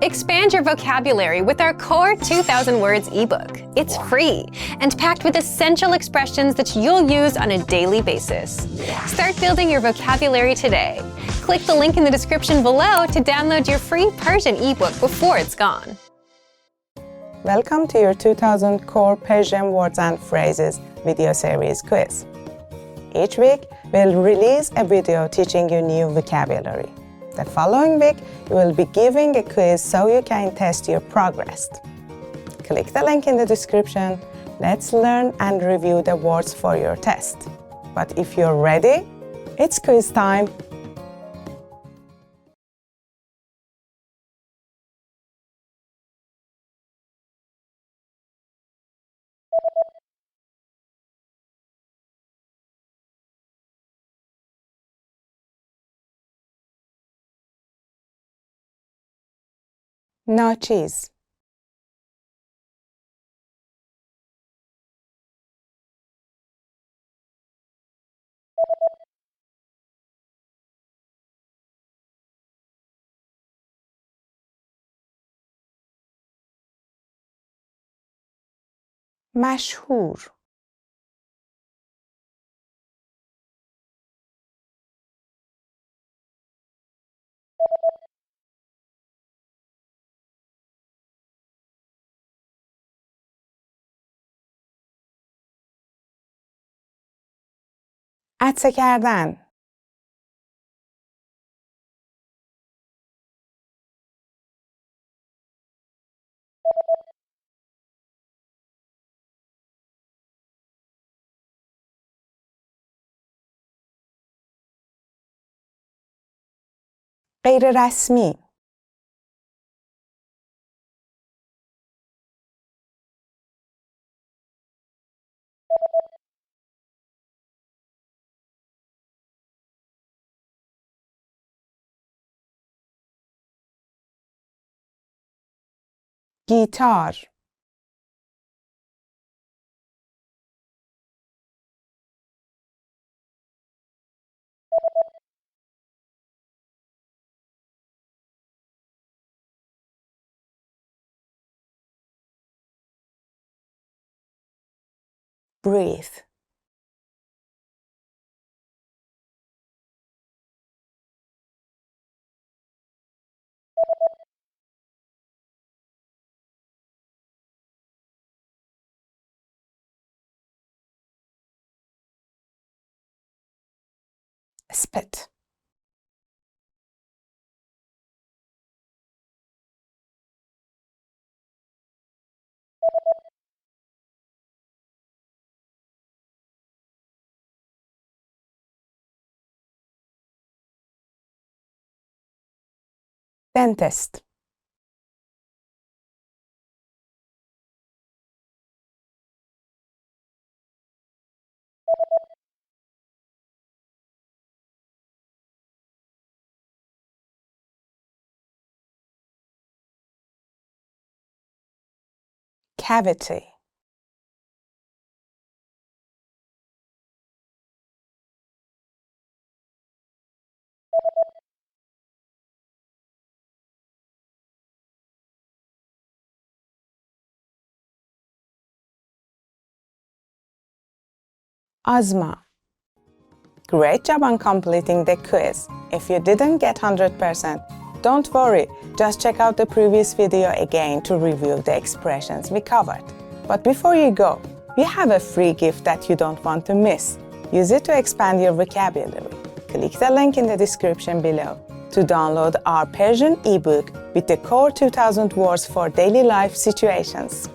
Expand your vocabulary with our Core 2000 Words ebook. It's free and packed with essential expressions that you'll use on a daily basis. Start building your vocabulary today. Click the link in the description below to download your free Persian ebook before it's gone. Welcome to your 2000 Core Persian Words and Phrases video series quiz. Each week, we'll release a video teaching you new vocabulary. The following week, we will be giving a quiz so you can test your progress. Click the link in the description. Let's learn and review the words for your test. But if you're ready, it's quiz time. No cheese. مشهور. عطسه کردن. غیر رسمی. گیتار. Breathe. Spit. Dentist. Cavity. Asthma. Great job on completing the quiz. If you didn't get 100%, don't worry, just check out the previous video again to review the expressions we covered. But before you go, we have a free gift that you don't want to miss. Use it to expand your vocabulary. Click the link in the description below to download our Persian ebook with the Core 2000 Words for Daily Life Situations.